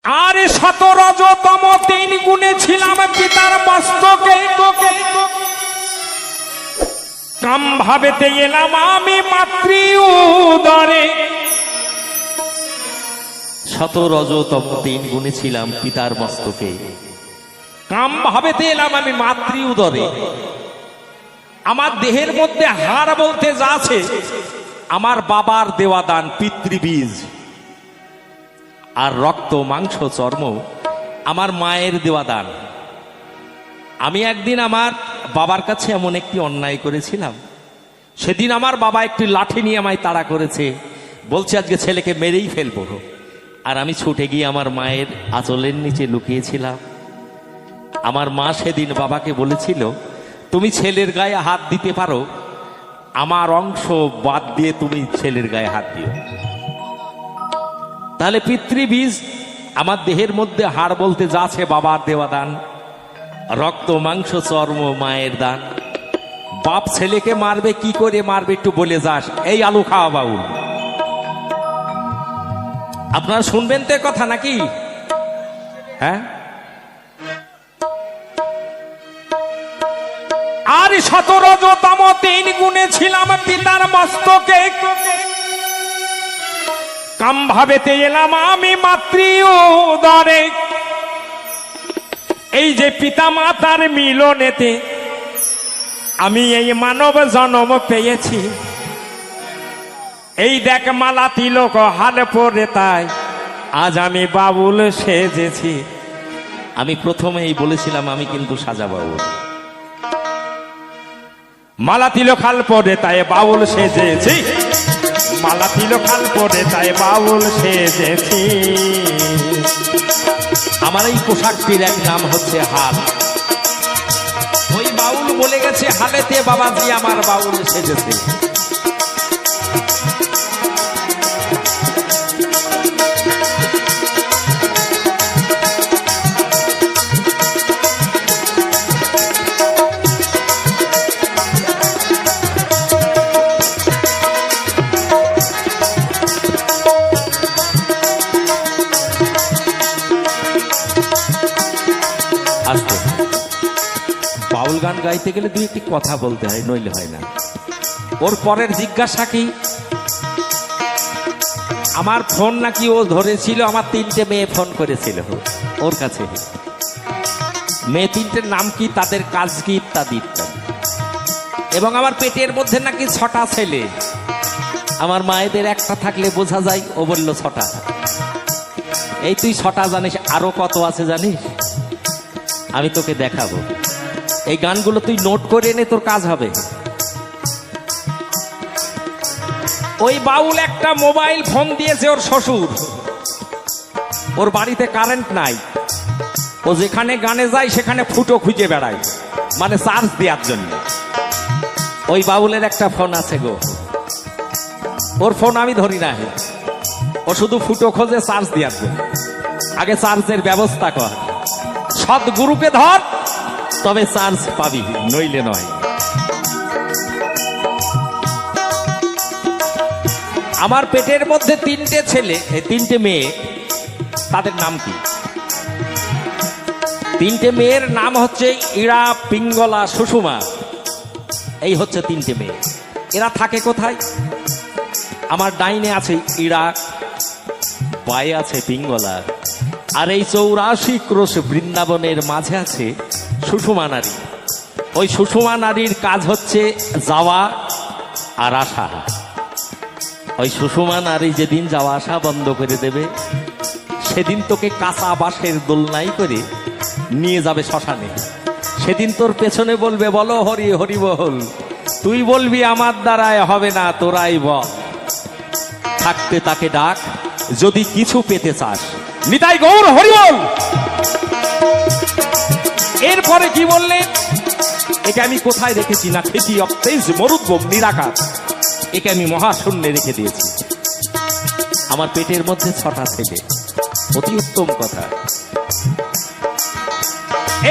আর 17তম 3 গুণে ছিলাম পিতার মস্তকে, কাম ভাবেতে এলাম আমি মাতৃ উদরে। 17তম 3 গুণে ছিলাম পিতার মস্তকে, কাম ভাবেতে এলাম আমি মাতৃ উদরে। আমার দেহের মধ্যে হাড় বলতে যা আছে আমার বাবার দেওয়া দান, পিতৃবীজ। আর রক্ত মাংস চর্ম আমার মায়ের দেওয়া দান। আমি একদিন আমার বাবার কাছে এমন একটি অন্যায় করেছিলাম, সেদিন আমার বাবা একটি লাঠি নিয়ে আমায় তাড়া করেছে, বলছে আজকে ছেলেকে মেরেই ফেলবো। আর আমি ছুটে গিয়ে আমার মায়ের আঁচলের নিচে লুকিয়েছিলাম। আমার মা সেদিন বাবাকে বলেছিল, তুমি ছেলের গায়ে হাত দিতে পারো, আমার অংশ বাদ দিয়ে তুমি ছেলের গায়ে হাত দিও। তাহলে পিতৃবীজ আমার দেহের মধ্যে হাড় বলতে যা আছে বাবার দেওয়া দান, রক্ত মাংস চর্ম মায়ের দান। বাপ ছেলেকে মারবে, কি করে মারবে একটু বলে যাস। এই আলু খাওয়া বাউল, আপনারা শুনবেন তো কথা নাকি? হ্যাঁ। আর 17তম 3 গুণে ছিলাম পিতার মস্তকে, কাম ভাবেতে এলাম আমি মাতৃ উদরে। এই যে পিতা মাতার মিলনেতে আমি এই মানব জন্ম পেয়েছি। এই দেখ মালা তিলক হাল পরে, তাই আজ আমি বাবুল সেজেছি। আমি প্রথমেই বলেছিলাম আমি কিন্তু সাজা বাবুল। মালা তিলক হাল পরে তাই বাউল সেজেছি, মালা তিলক হাল পরে তাই বাউল সেজেছি। আমার এই পোশাকটির এক নাম হচ্ছে হাল। ওই বাউল বলে গেছে হালেতে বাবাজি আমার বাউল সেজেছে। বাউল গান গাইতে গেলে দুই একটি কথা বলতে হয়, নইলে হয় না। ওর পরের জিজ্ঞাসা কি, আমার ফোন নাকি ও ধরেছিল, আমার 3টে মেয়ে ফোন করেছিল ওর কাছে। মেয়ে 3টের নাম কি, তাদের কাজ কি, ইত্যাদি ইত্যাদি। এবং আমার পেটের মধ্যে নাকি 6টা ছেলে। আমার মায়েদের একটা থাকলে বোঝা যায়, ও বলল 6টা। এই তুই 6টা জানিস, আরো কত আছে জানিস? আমি তোকে দেখাবো। এই গানগুলো তুই নোট করে এনে তোর কাজ হবে। ওই বাউল একটা মোবাইল ফোন দিয়েছে ওর শ্বশুর। ওর বাড়িতে কারেন্ট নাই, ও যেখানে গানে যায় সেখানে ফুটো খুঁজে বেড়ায়, মানে চার্জ দেওয়ার জন্য। ওই বাউলের একটা ফোন আছে গো, ওর ফোন আমি ধরি না, ও শুধু ফুটো খোঁজে চার্জ দেওয়ার জন্য। আগে চার্জের ব্যবস্থা কর, সদ্গুরুকে ধর, তবে চার্জ পাবি, নইলে নয়। আমার পেটের মধ্যে 3টে ছেলে, 3টে মেয়ে, তাদের নাম কি? 3টে মেয়ের নাম হচ্ছে ইরা, পিঙ্গলা, সুষুমা। এই হচ্ছে 3টে মেয়ে। এরা থাকে কোথায়? আমার ডাইনে আছে ইরা, বায়ে আছে পিঙ্গলা, আর এই 84 ক্রোশ বৃন্দাবনের মাঝে আছে সুষুমা নারী। ওই সুষুমা নারীর কাজ হচ্ছে যাওয়া আর আসা। ওই সুষুমা নারী যেদিন যাওয়া আসা বন্ধ করে দেবে, সেদিন তোকে কাঁচা বাঁশের দোলনাই করে নিয়ে যাবে শ্মশানে। সেদিন তোর পেছনে বলবে, বলো হরি হরি বল। তুই বলবি আমার দ্বারায় হবে না, তোরাই বল। থাকতে তাকে ডাক, যদি কিছু পেতে চাস। নিতাই গৌর হরি বল। এরপরে কি বললেন? একে আমি কোথায় রেখেছি না, খেতি অপ্তেজ মরুদ্ভব নিরাকার, একে আমি মহাশূন্যে রেখে দিয়েছি। আমার পেটের মধ্যে 6টা ছেলে, অতি উত্তম কথা।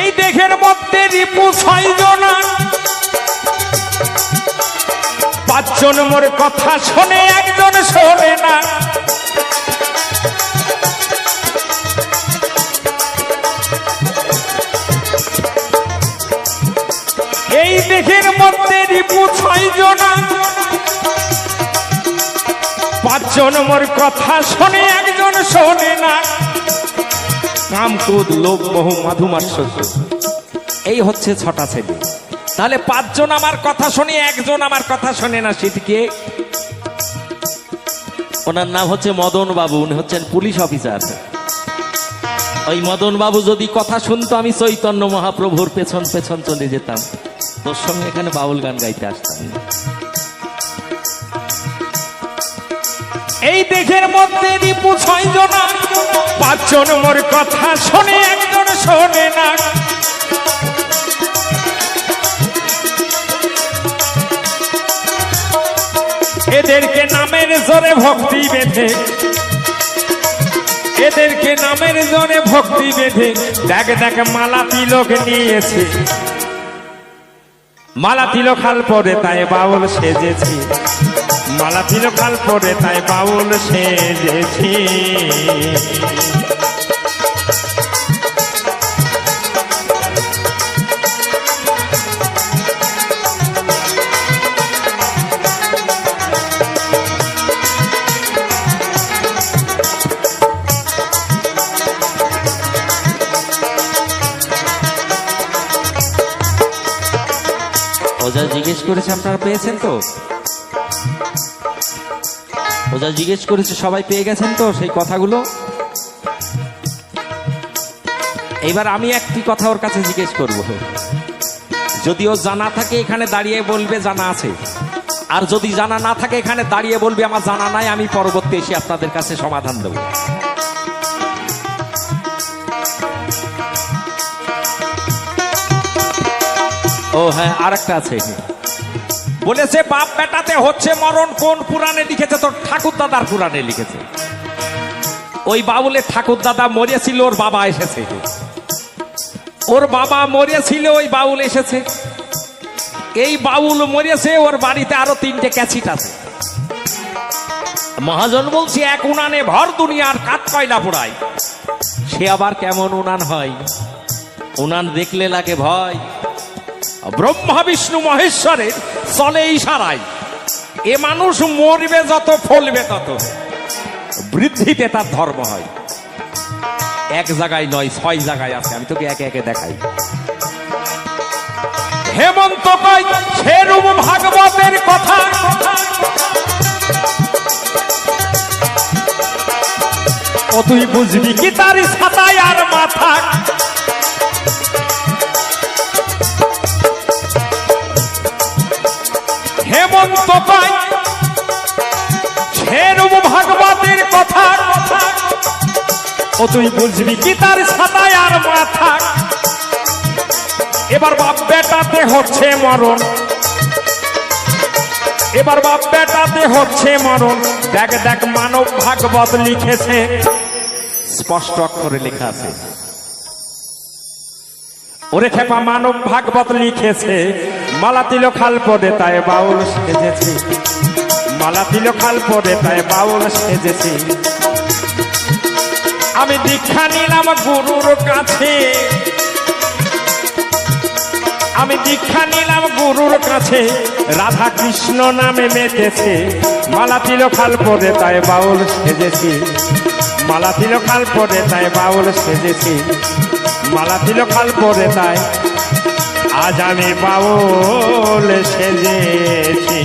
এই দেহের মধ্যে রিপু 6 জনা, 5 জন মোর কথা শোনে, 1 জন শোনে না। পাঁচজন মোর কথা শোনে একজন শোনে না। কাম ক্রোধ লোভ মোহ মাধু মাৎসর্য, এই হচ্ছে 6টা ছেলে। তাহলে 5 জন আমার কথা শোনে, একজন আমার কথা শোনে না, সেটিকে? ওনার নাম হচ্ছে মদন বাবু, উনি হচ্ছেন পুলিশ অফিসার। ওই মদন বাবু যদি কথা শুনতো আমি চৈতন্য মহাপ্রভুর পেছন পেছন চলে যেতাম, তোর সঙ্গে এখানে বাউল গান গাইতে আসতাম। এই দেহের মধ্যে রিপু 6 জনা, 5 জন মোর কথা শোনে একজন শোনে না। এদেরকে নামের জোরে ভক্তি বেঁধে, এদেরকে নামের জোরে ভক্তি বেঁধে দেখ দেখ মালা তিলক নিয়েছে। মালা তিলক হাল পরে তাই বাউল সেজেছি, মালা তিলক হাল পরে তাই বাউল সেজেছি। ওজা জিজ্ঞেস করেছে আপনারা পেয়েছেন তো? ওজা জিজ্ঞেস করেছে সবাই পেয়ে গেছেন তো সেই কথাগুলো? এইবার আমি একটি কথা ওর কাছে জিজ্ঞেস করব, যদিও জানা থাকে এখানে দাঁড়িয়ে বলবে জানা আছে, আর যদি জানা না থাকে এখানে দাঁড়িয়ে বলবে আমার জানা নাই, আমি পরবর্তী এসে আপনাদের কাছে সমাধান দেব। ও হ্যাঁ, আরেকটা আছে, বলেছে বাপ বেটাতে হচ্ছে মরণ, কোন পুরাণে লিখেছে? তোর ঠাকুর দাদার পুরাণে লিখেছে। ওই বাউলের ঠাকুর দাদা মরেছিল, ওর বাবা এসেছে। ওর বাবা মরেছিল, ওই বাউল এসেছে। এই বাউল মরেছে, ওর বাড়িতে আরো 3টে ক্যাচিট আছে। মহাজন বলছি এক উনানে ভর দুনিয়ার কাঠ কয়লা পোড়ায়। সে আবার কেমন উনান হয়? উনান দেখলে লাগে ভয়। ব্রহ্মা বিষ্ণু মহেশ্বরের চলে ইশারায়। এ মানুষ মরবে যত ফলবে তত, বৃদ্ধিতে তার ধর্ম হয়। এক জায়গায় নয়, 6 জায়গায় আছে, আমি তোকে একে একে দেখাই। হেমন্ত কয় সেরূপ ভাগবতের কথা, ও তুই বুঝবি কি তার ছাতায় আর মাথা। হেমন্ত কয় সেরূপ ভাগবতের কথা, ও তুই বুঝবি কি তার ছাতায় আর মাথা। এবার বাপ বেটাতে হচ্ছে মরণ, এবার বাপ বেটাতে হচ্ছে মরণ। দেখ দেখ মানব ভাগবত লিখেছে, স্পষ্ট অক্ষরে লেখা আছে। ওরে খেপা মানব ভাগবত লিখেছে, মালা তিলক খাল পদে তাই বাউল সেজেছি, মালা তিলক খাল পদে তাই বাউল সেজেছি। আমি দীক্ষা নিলাম গুরুর কাছে, আমি দীক্ষা নিলাম গুরুর কাছে, রাধা কৃষ্ণ নামে মেতেছে। মালা তিলক খাল পদে তাই বাউল সেজেছি, মালা তিলক খাল পদে তাই বাউল সেজেছি, মালা তিলক খাল পদে তাই আজ আমি বাউল সেজেছি।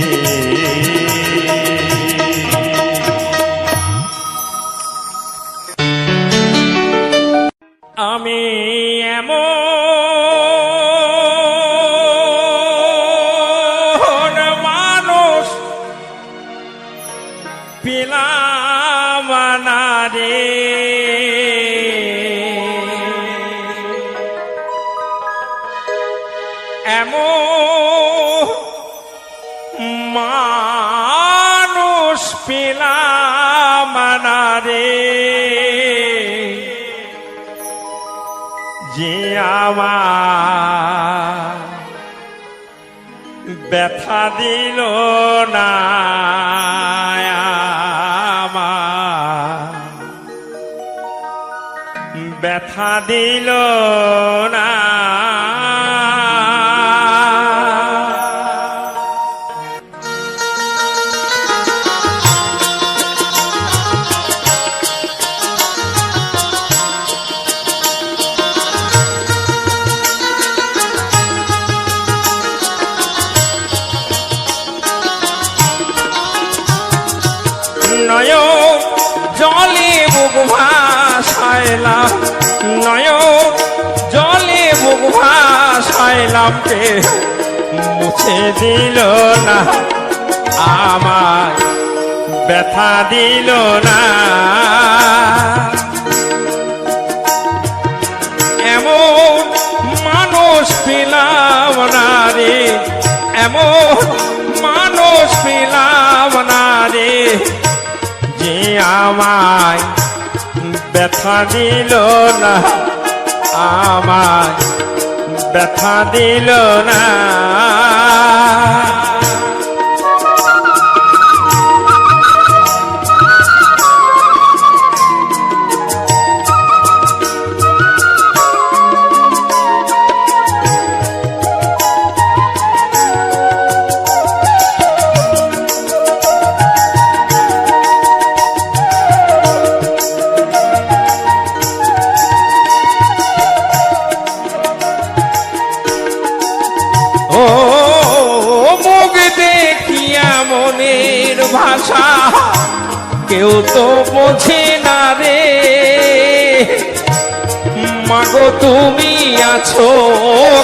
আমি এমন মানুষ পেলাম না রে, এমন মানুষ পেলাম না রে, যে আমার ব্যথা দিল না, আমার ব্যথা দিল না। ভাসাইলাম নয়ন জলে বুক ভাসাইলাম কে মুছে দিল না আমায় ব্যথা দিল না এমন মানুষ পেলাম না রে এমন মানুষ পেলাম না রে যে আমায় ব্যথা দিল না আমায় ব্যথা দিল না ভাষা কেউ তো বোঝে না রে মাগো তুমি আছো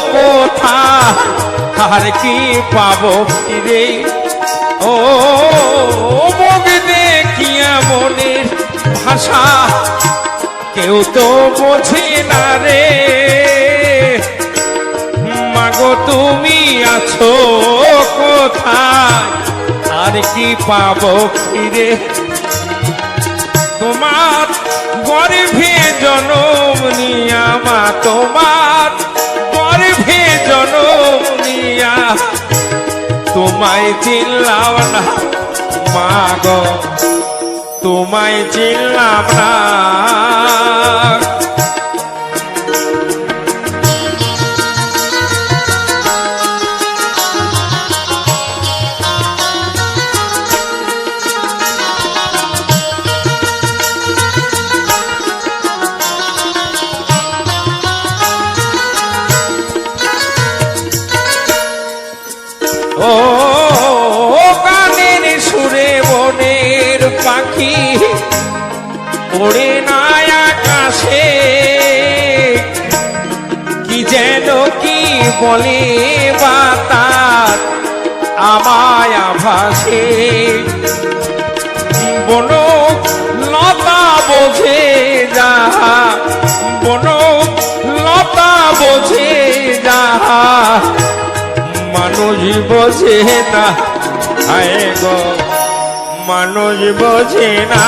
কোথায় আর কি পাবো ফিরে ও মুখ দেখিয়া মনের ভাষা কেউ তো বোঝে না রে মাগো তুমি আছো কোথায় আর কি পাবো ফিরে তোমার গর্ভে জনম নিয়া মা তোমার গর্ভে জনম নিয়া তোমায় চিনলাম না মা গো তোমায় চিনলাম না ও গানের সুরে বনের পাখি ওড়ে না আকাশে কি যেন কি বলে বাতাস আমায় আভাসে বন লতা বোঝে যাহা বন লতা বোঝে যাহা মানুষ বোঝে না হায় গো মানুষ বোঝে না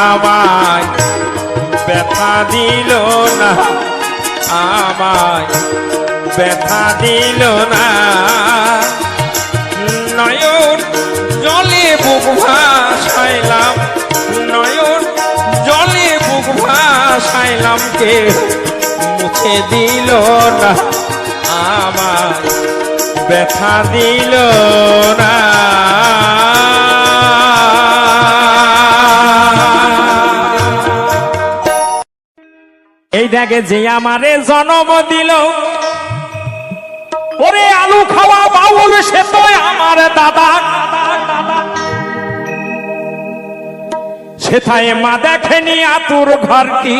আমায় ব্যথা দিল না আমায় ব্যথা দিল না নয়ন জলে বুক ভাসাইলাম নয়ন জলে বুক ভাসাইলাম কে মুছে দিল না আমায় ব্যথা দিল না এই দেখে যে আমারে জন্ম দিল ওরে আলু খাওয়া বাউল সে তো আমার দাদা সেথায় মা দেখেনি আতুর ঘর কি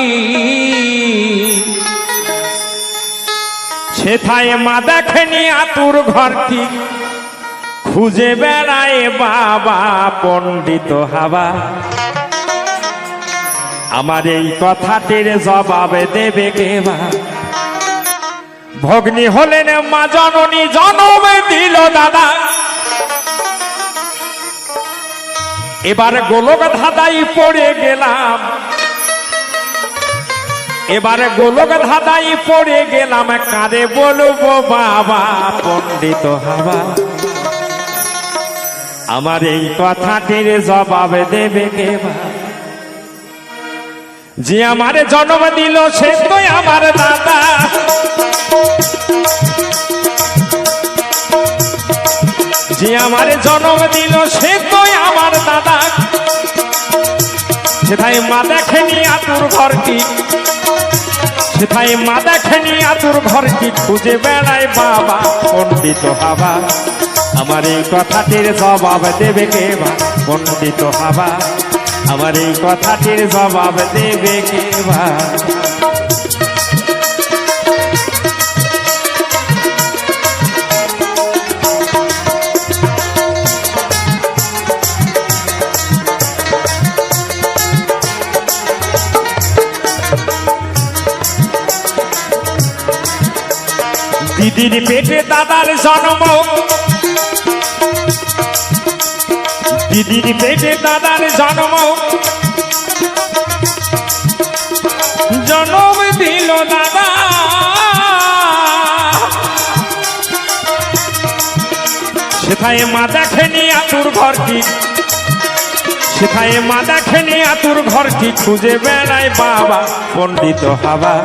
সেথায় মা দেখেনি আতুর ঘর কি খুঁজে বেড়ায় বাবা পণ্ডিত হাবা আমার এই কথাটির জবাব দেবে কে মা ভগ্নী হলেন মা জননী জনম দিল দাদা এবার গোলক ধাঁধাই পড়ে গেলাম এবারে গোলক ধাঁধাই পড়ে গেলাম কারে বলবো বাবা পণ্ডিত হাবা আমার এই কথাটির জবাব দেবে কে মা যে আমার জন্ম দিল সে তো আমার দাদা, যে আমার জন্ম দিল সে তো আমার দাদা। সেথায় মা দেখেনি আতুর ঘর কি, সেথায় মা দেখেনি আতুর ঘর কি, খুঁজে বেড়ায় বাবা পণ্ডিত হাবা। আমার এই কথাটির জবাব দেবে কে বা পণ্ডিত হাবা, আমার এই কথাটির জবাব দেবে কে বা। দিদির পেটে দাদার জন্ম, দিদির পেটে দাদার জন্ম, জন্ম দিল দাদা। সেথায় মা দেখেনি আতুর ঘর কি, সেথায় মা দেখেনি আতুর ঘর কি, খুঁজে বেড়ায় বাবা পণ্ডিত হাবা।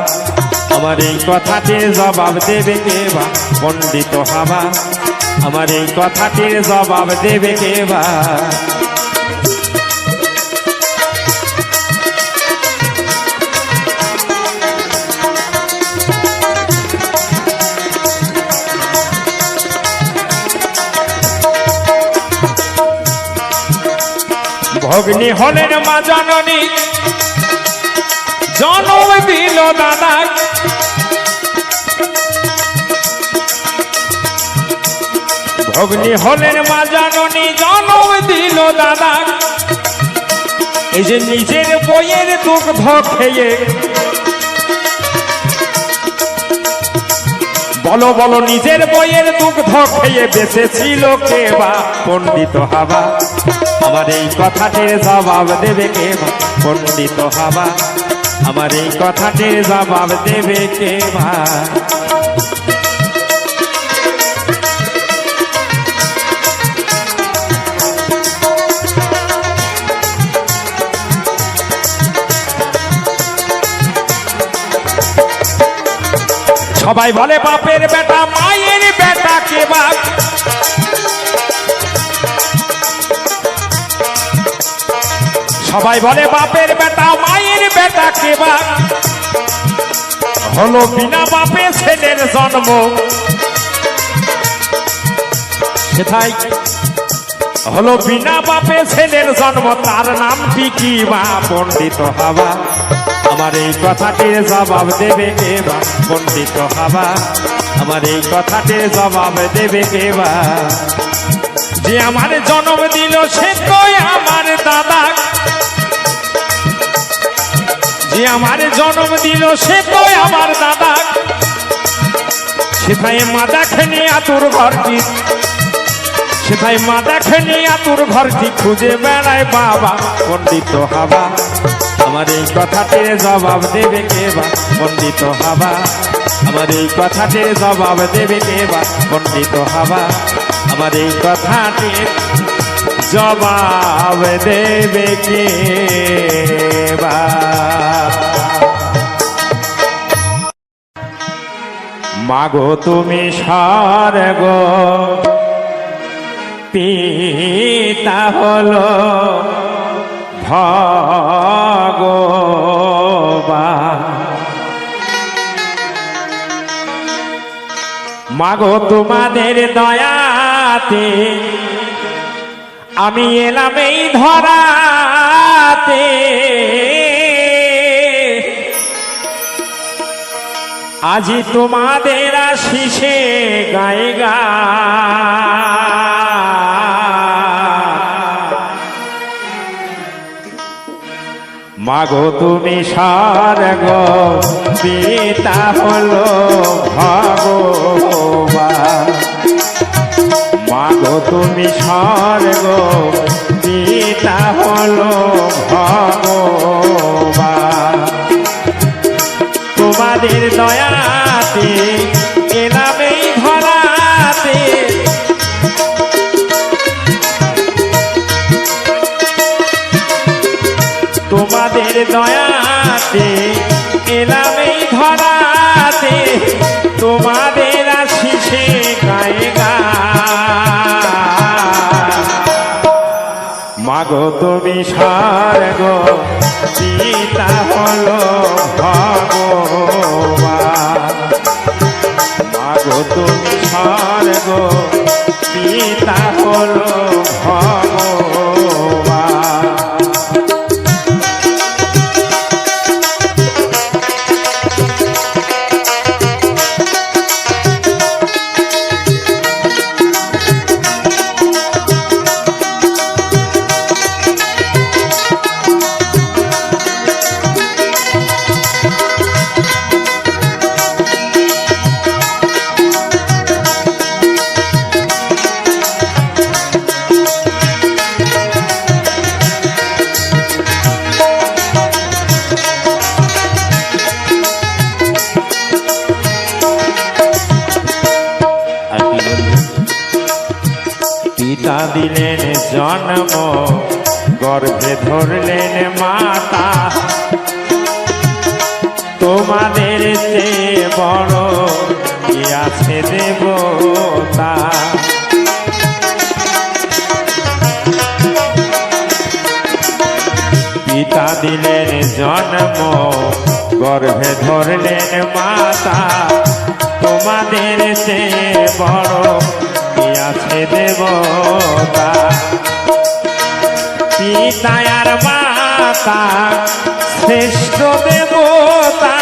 আমার এই কথাটির জবাব দেবে কে বা পণ্ডিত হাবা, আমার এই কথাটির জবাব দেবে কে বা। ভগ্নী হলেন মা জননী, জন্ম দিল দাদা। ভগ্নী হলেন মা জননী, জন্ম দিল দাদা। এই যে নিজের বইয়ের দুগ্ধ খেয়ে, বলো বলো নিজের বইয়ের দুগ্ধ খেয়ে বেঁচেছিল কে বা পণ্ডিত হাবা। আমার এই কথাটির জবাব দেবে কে বা পণ্ডিত হাবা, আমার এই কথাটির জবাব দেবে কে বা। সবাই বলে বাপের বেটা মায়ের বেটা কে বা, সবাই বলে বাপের বেটা মায়ের বেটা কে বা। হলো বিনা বাপে ছেলের জন্ম, সেটাই হলো বিনা বাপে ছেলের জন্ম, তার নামটি কি বা পণ্ডিত হাবা। আমার এই কথাটির জবাব দেবে কে বা পণ্ডিত হাবা, আমার এই কথাটির জবাব দেবে কে বা। যে আমার জন্ম দিল সে তো আমার দাদা, যে আমার জন্ম দিল সে তো আমার দাদা। সেথায় মা দেখেনি আতুর ঘর কি, সেথায় মা দেখেনি আতুর ঘর কি, খুঁজে বেড়ায় বাবা পণ্ডিত হাবা। আমার এই কথাটির জবাব দেবে কে বা পণ্ডিত হাবা, আমার এই কথাটির জবাব দেবে কে বা পণ্ডিত হাবা, আমার এই কথাটির জবাব দেবে কে বা। মাগো তুমি স্বর্গ পিতা হলো ভগবান, মাগো তোমাদের দয়াতে আমি এলাম এই ধরাতে। আজি তোমাদের আশিসে গায়ে গা, মাগো তুমি স্বর্গ পিতা হলো ভগবান, মাগো তুমি স্বর্গ পিতা হলো ভগবান। তোমাদের দয়াতে এলাম এই ধরাতে, তোমাদের দয়াতে এলাম এই ধরাতে, তোমাদের আশিসে গায়ে গা। মাগো তুমি স্বর্গ পিতা হলো ভগবান, মাগো তুমি স্বর্গ পিতা হলো ভগবান। পিতা দিলেন জন্ম, গর্ভে ধরলেন মাতা, তোমাদের চেয়ে বড় কি আছে দেবতা। পিতা দিলেন জন্ম, গর্ভে ধরলেন মাতা, তোমাদের চেয়ে বড় কি আছে দেবতা। পিতা আর মাতা শ্রেষ্ঠ দেবতা,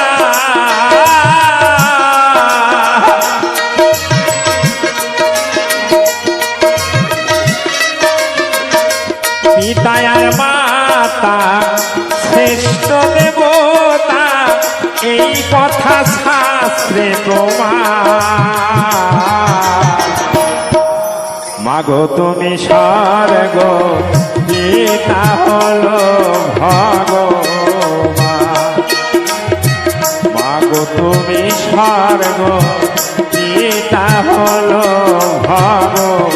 পিতা আর মাতা শ্রেষ্ঠ দেবতা, এই কথা শাস্ত্রে প্রমাণ। মাগো তুমি স্বর্গ পিতা হলো ভগবান, মাগো তুমি স্বর্গ পিতা হলো ভগবান।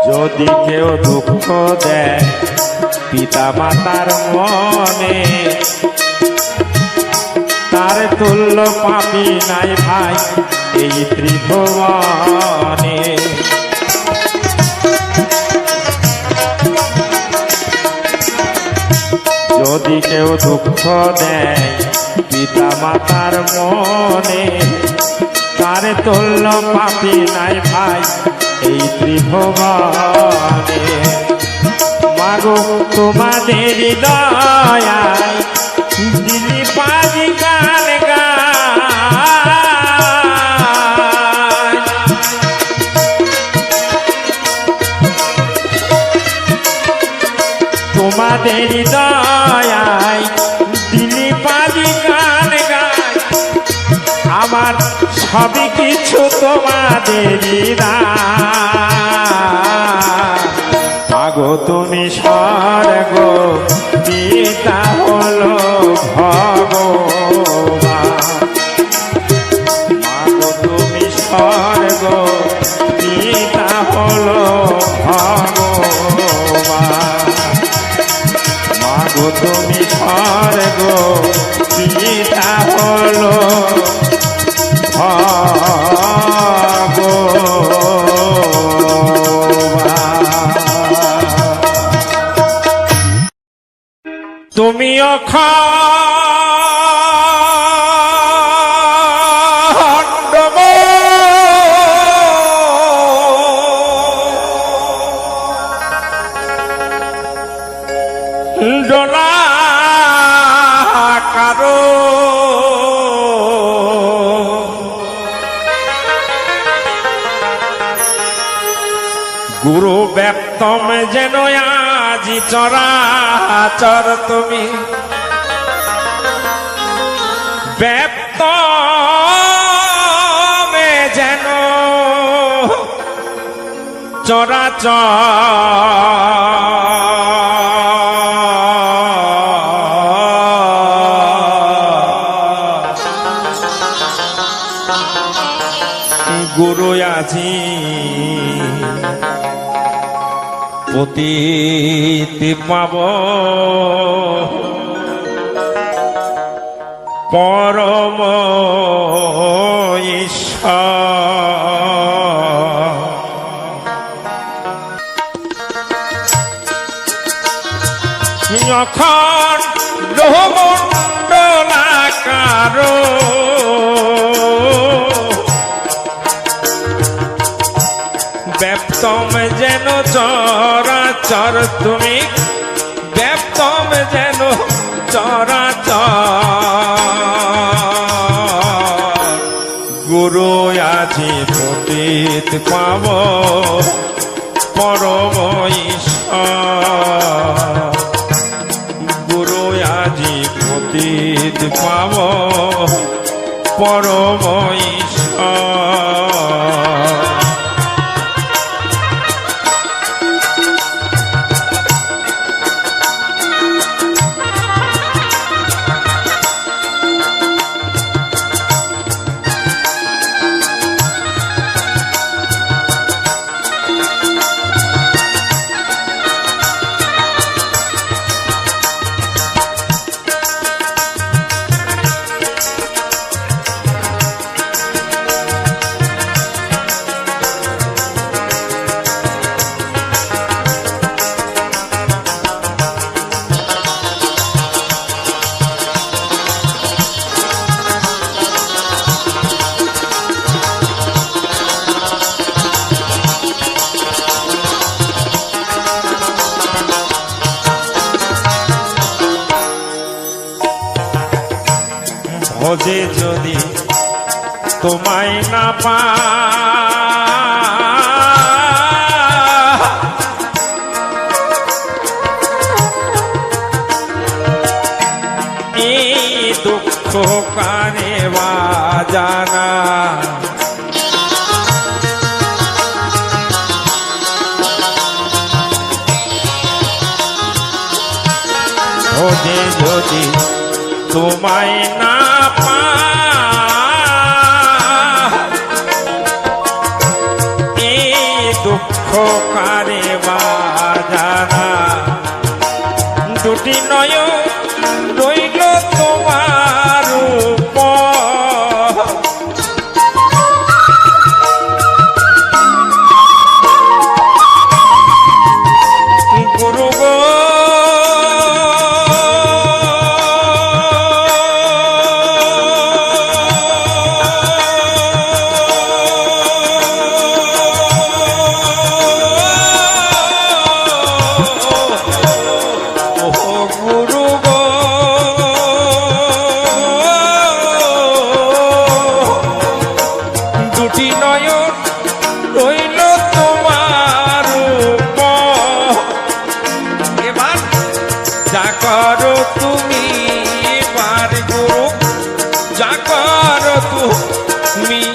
যদি কেউ দুঃখ দেয় পিতা মাতার মনে, তার তুল্য পাপি নাই ভাই এই ত্রিভুবনে। যদি কেউ দুঃখ দেয় পিতা মাতার মনে, তার তুল্য পাপি নাই ভাই এই ত্রিভুবনে। মাগো তোমাদের দয়ায় দিলি পাজি গান গায়, তোমাদের দয়ায় দিলি পাজি গান গায়, আমার সবই কিছু তোমাদেরই দান। মাগো তুমি স্বর্গ পিতা হলো ভগবান, মাগো তুমি স্বর্গ পিতা হলো ভগবান, মাগো তুমি স্বর্গ পিতা হলো তুমি অখণ্ড ডোলা কারো গুরু ব্যক্তম যেন আজি চরাচর তুমি ব্যক্তম যেন চরাচর গুরু আজি পতিতি পাব পরম ঈশ্বর যখন লোহমণ্ডলাকার ব্যপ্তম যেন চরাচর তুমি ব্যপ্তম যেন চরাচর গুরু আজি পতিত পাব পরম ঈশ্বর গুরু আজি পতিত পাব পরম ঈশ্বর ভজে যদি তোমায় না পা এই দুঃখ কানে বাজানা ভজে যদি তোমায় না দুঃখ কারে বাজানা দুটি নয় রইল তোমার গুরু গো তুমি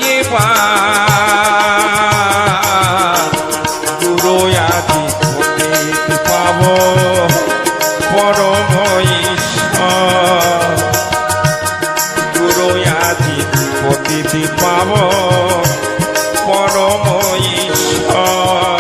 গুরু আজি পতিত পাব পরম ঈশ্বর গুরু আজি পতিত পাব পরম ঈশ্বর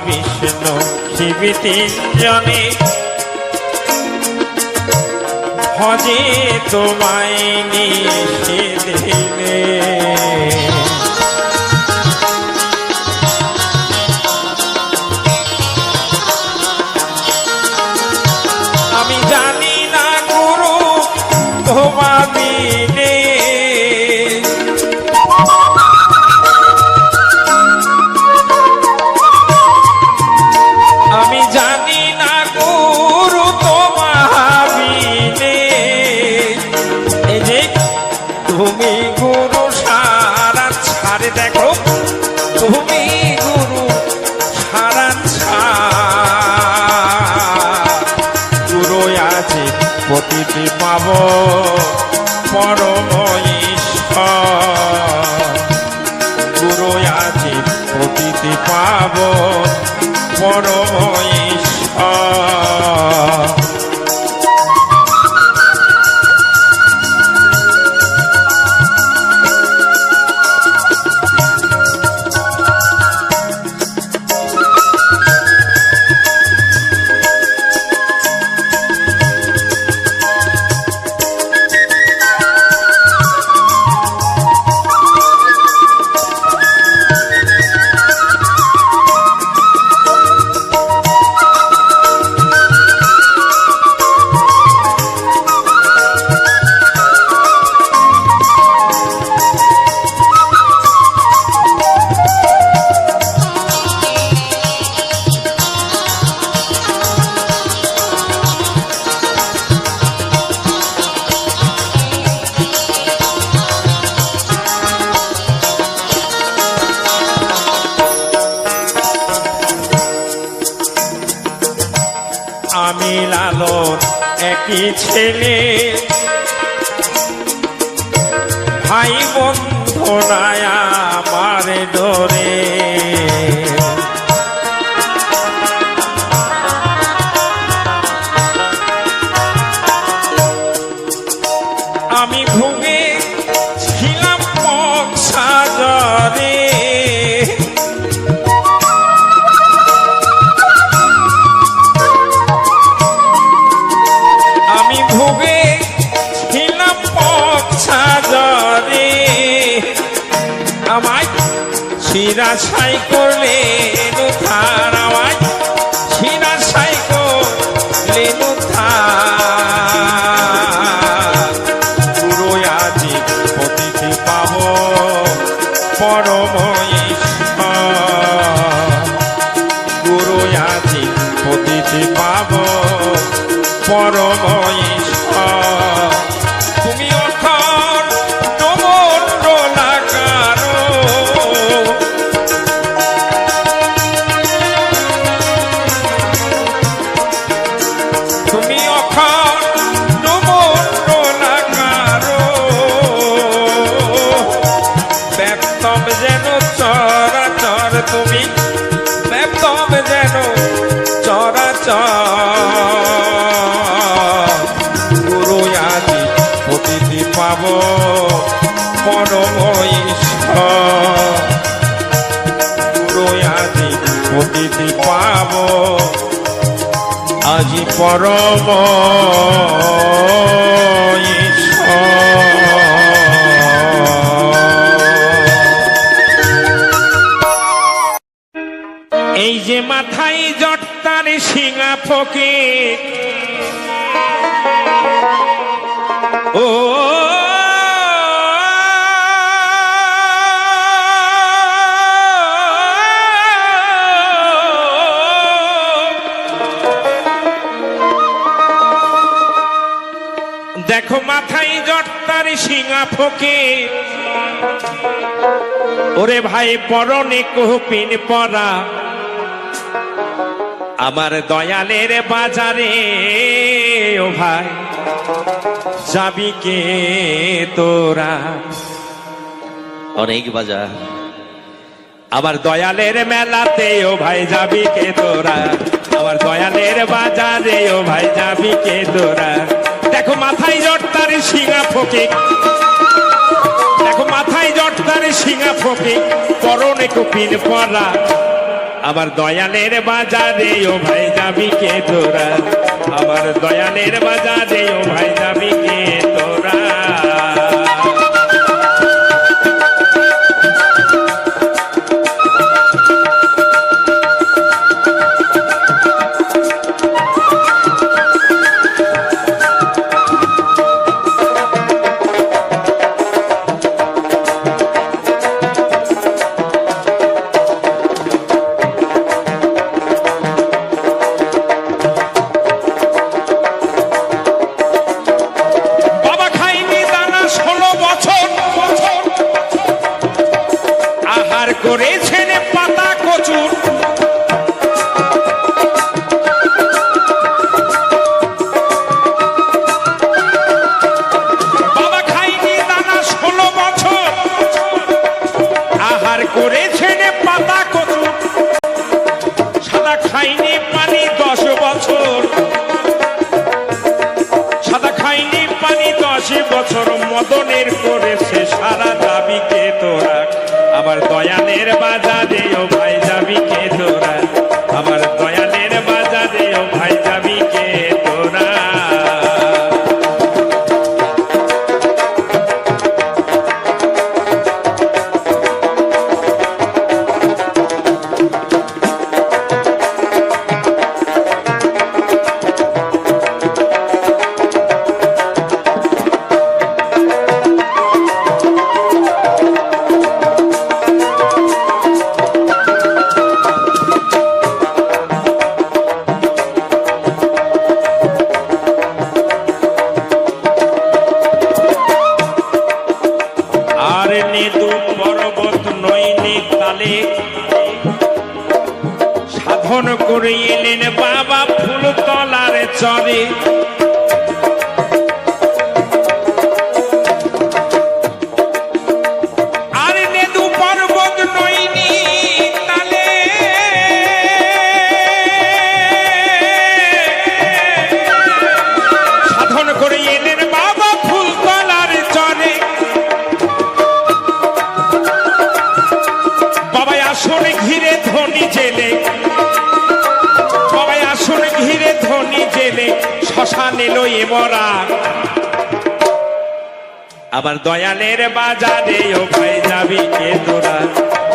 বিষ্ণু শিবী তিনজনে ভজে তোমায় নিষেদিনে। আমি জানি না গুরু তোমার বিনে, আমি জানি না গুরু তোমার বিনে। এই যে তুমি গুরু সারা ছাড়ে, দেখো তুমি গুরু সারা গুরু আছে প্রতিটি পাব পরম ঈশ্বর। গুরু আছে প্রতিটি পাব পরম ঈশ্বর। আমি লালন একই ছেলে, ভাই বন্ধু নাই আমার ডরে। আমি ভুগে ছিলাম সাজরে, আমি ভুগে ছিলাম সাজরে। আমায় শিরা ছাই করলে নুথার, আমায় শিরা ছাই করলে নুথার। গুরু আজি প্রতিটি পাব পরম ঈশ্বর। গুরু আজি প্রতিটি পাব পরম ঈশ্বর। তুমি অখর নমন্ডলাকার, তুমি অখর নমন্ডলাকার। ব্যক্তম যেন চরাচর, তুমি ব্যক্তম যেন চরাচর। গুরু আজি প্রতিটি পাব পরম ঈশ্বর। গুরু আজি প্রতিটি পাব আজি পরম ঈশ্বর। এই যে মাথায় জটতার শিঙা ফকির, ও দেখো মাথায় জটতার শিঙা ফকির, ওরে ভাই পরনে কপিন পরা, আমার দয়ালের বাজারে ও ভাই যাবি কে তোরা। অনেক বাজার আমার দয়ালের মেলাতে ও ভাই যাবি কে তোরা। আমার দয়ালের বাজারে ও ভাই যাবি কে তোরা। দেখো মাথায় জটতার শিঙা ফকির, দেখো মাথায় জটতার শিঙা ফকির, পরনে কপিন পরা, আমার দয়ালের বাজারে ও ভাই যাবি কে তোরা, আমার দয়ালের বাজারে ও ভাই যাবি কে তোরা। করেছেন পাতা কচুর, বাবা খাইনি দানা 16 বছর, আহার করেছেন পাতা কচুর, সাদা খাইনি পানি 10 বছর, সাদা খাইনি পানি 10 বছর, মদনের করেছে সারা দাবি কে তোরা, আমার দয়ালের বাজারে ও ভাই যাবি কে তোরা, আমার দয়ালের বাজারে ও ভাই যাবি কে তোরা। সাধন করে এলেন বাবা ফুলতলার চরে, আর নেদু পর্বত নইনি তালে, সাধন করে এলেন বাবা ফুলতলার চরে, বাবাই আসন ঘিরে ধনী জেলে, বাবাই আসন ঘিরে ধনী জেলে, শ্মশান এলো এ মরা, আমার দয়ালের বাজারে ও ভাই যাবি কে তোরা,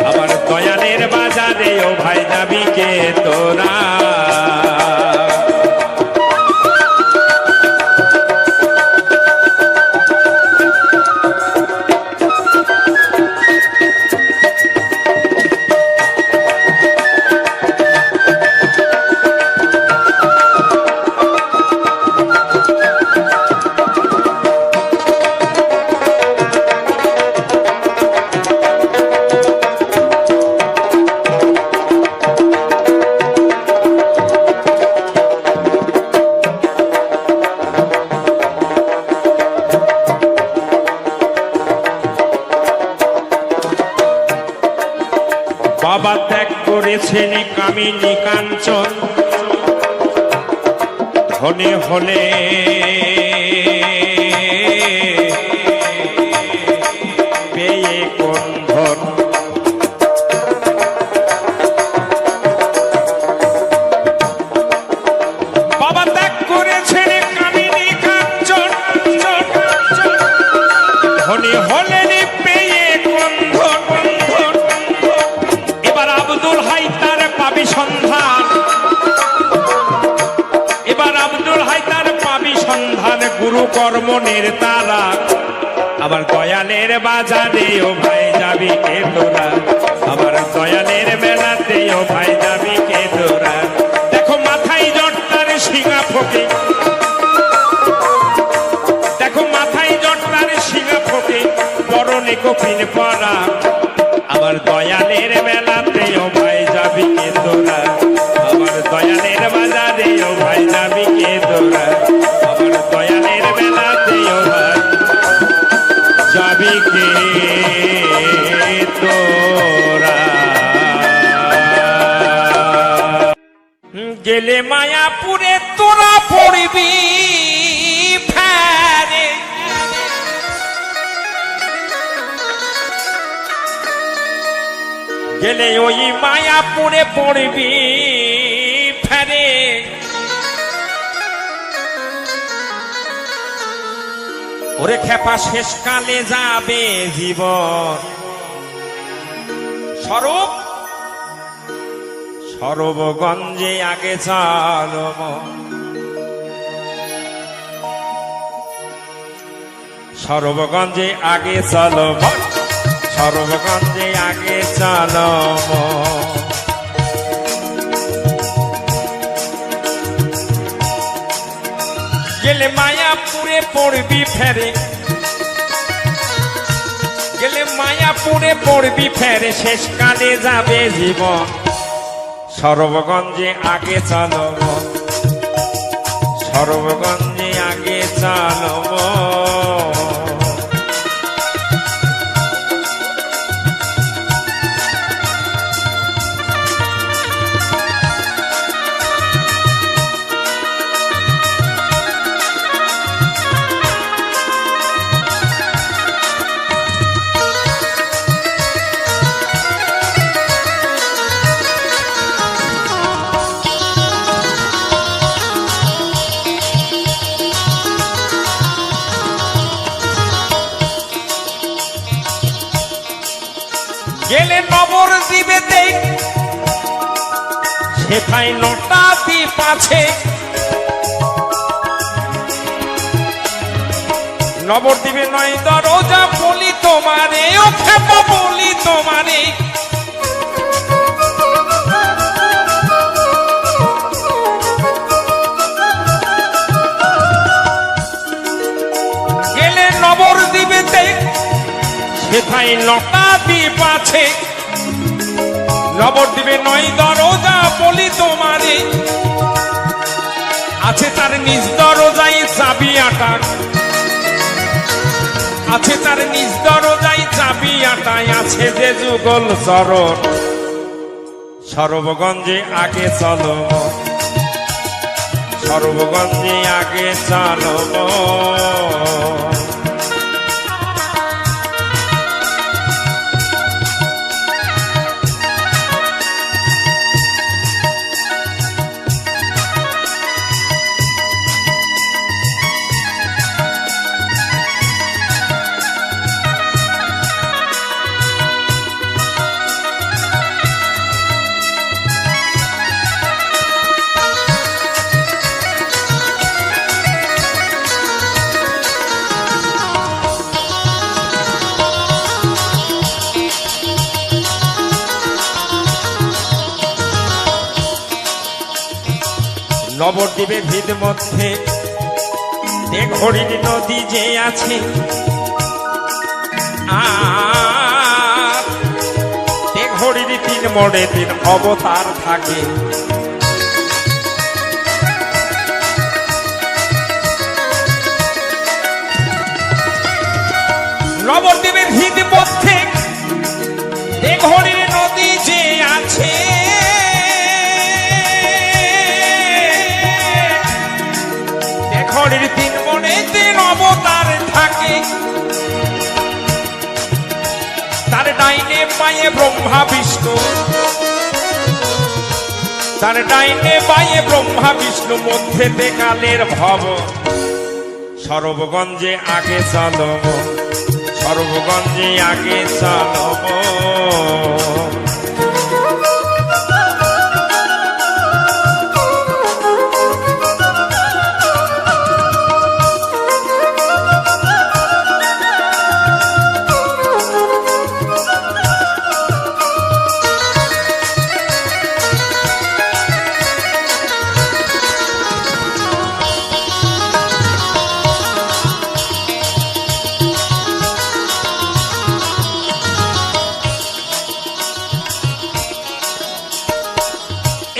আমার দয়ালের বাজারে ও ভাই যাবি কে তোরা। বাবা ত্যাগ করেছেন কামিনী কাঞ্চন, ধনে হলে পেয়ে কোন ধন, বাবা ত্যাগ করেছেন কামিনী কাঞ্চন, ধনে হলেন পেয়ে কোন ধন। আব্দুল হাইতার পাবি সন্ধান, এবার আব্দুল হাইতার পাবি সন্ধান, গুরু কর্মণের তারা, আমার দয়ালের বাজারে ও ভাই যাবি কে তোরা, আমার দয়ালের মেলাতে ও ভাই যাবি কে তোরা। দেখো মাথায় জট্টার শিঙা ফোকে, দেখো মাথায় জট্টার শিঙা ফোকে, পরনে কফিন পরা, আমার দয়ালের মেলাতে ও ভাই যাবি কে তোরা, আমার দয়ালের বাজারে ও ভাই যাবি কে তোরা, আমার দয়ালের মেলাতে ও ভাই যাবি কে তোরা। গেলে মায়াপুরে তোরা পড়বি ফেরে, গেলে ওই মায়াপুরে পড়বি ফেরে। ওরে খেপা শেষকালে যাবে জীবন স্বরূপ সরবগঞ্জে আগে চলো সরবগঞ্জে আগে চলো সরবগঞ্জে আগে চলো গেলে মায়াপুরে পড়বি ফেরে গেলে মায়াপুরে পড়বি ফেরে শেষকালে যাবে জীবন সরবগঞ্জে আগে চলো সরবগঞ্জে আগে চলো গেলে নবর দিবে দেখ সেটাই নটা দ্বীপ আছে নবর দিবে নয় দরজা বলি তোমারে ও খেপা বলি তোমারে গেলে নবর দিবে দেখ সেটাই নটা দ্বীপ আছে নবদ্বীপে নয় দরজা বলি তোমারে আছে তার নিজ দরজাই চাবি আটা আছে তার নিজ দরজাই চাবি আটায় আছে যে যুগল চরণ সরবগঞ্জে আগে চলো সরবগঞ্জে আগে চলো নবদ্বীপের ভিত মধ্যে হরিণ নদী যে আছে আর হরিণ তিন মোড়ে তিন অবতার থাকে নবদ্বীপের ভিত মধ্যে হরিণ নদী যে আছে হরিণ তিন মনে তিন অবতার থাকে তার ডাইনে পায়ে ব্রহ্মা বিষ্ণু তার ডাইনে পায়ে ব্রহ্মা বিষ্ণু মধ্যে কালের ভব সরবগঞ্জে আগে চলো সরবগঞ্জে আগে চলো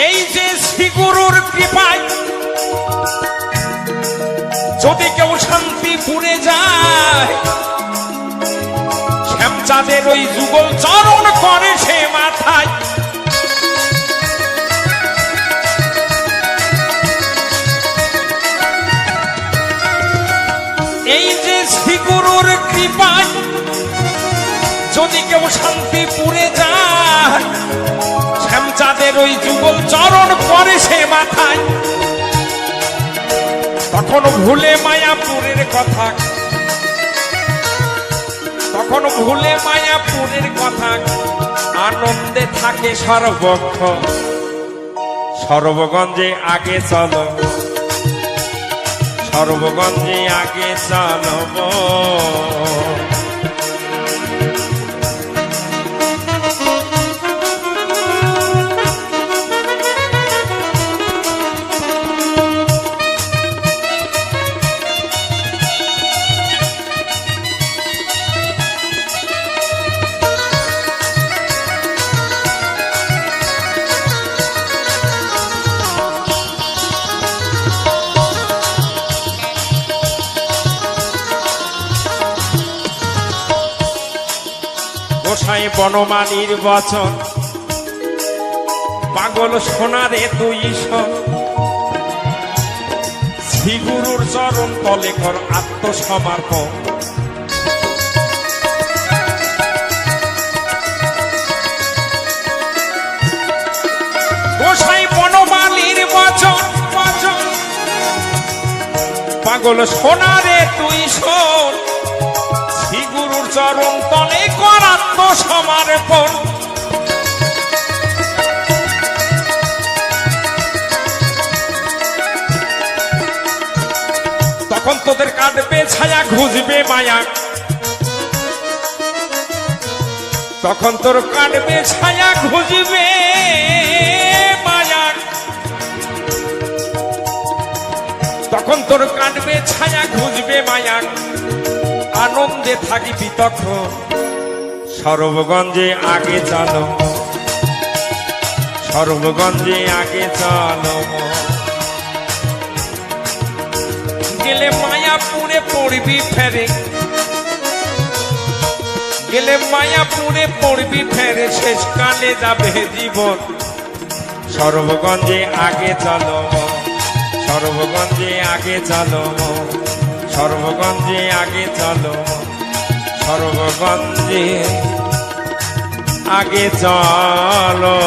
এই যে শ্রী গুরুর কৃপায় যদি কেউ শান্তিপুরে যায় শ্যামচাঁদের ওই যুগল চরণ করে সে মাথায় এই যে শ্রী গুরুর কৃপায় যদি কেউ শান্তিপুরে যায় মায়ের ওই যুগল চরণ করে সে মাথায়, তখন ভুলে মায়াপুরের কথা, তখন ভুলে মায়াপুরের কথা, আনন্দে থাকে সর্বক্ষ। সর্বগঞ্জে আগে চলো, সর্বগঞ্জে আগে চলব। গোসাই বনমালীর বচন, পাগল সোনারে তুই শ্রী গুরুর চরণ তলে কর আত্মসমর্পণ। গোসাই বনমালীর বচন, পাগল সোনারে তুই শোন, শ্রী গুরুর চরণ তলে কর আত্মসমর্পণ। তখন তোদের কাটবে ছায়া, ঘুষবে মায়া, তখন তোর কাটবে ছায়া, ঘুষবে মায়া, তখন তোর কাটবে ছায়া, ঘুষবে মায়া, আনন্দে থাকিবি তখন। সর্বগঞ্জে আগে চলো, সর্বগঞ্জে আগে চলো, গেলে মায়াপুরে পড়বি ফেরে, গেলে মায়াপুরে পড়বি ফেরে, শেষকালে যাবে জীবন। সর্বগঞ্জে আগে চলো, সর্বগঞ্জে আগে চলো, সর্বগঞ্জে আগে চলো, সর্বগঞ্জে আগে চলো।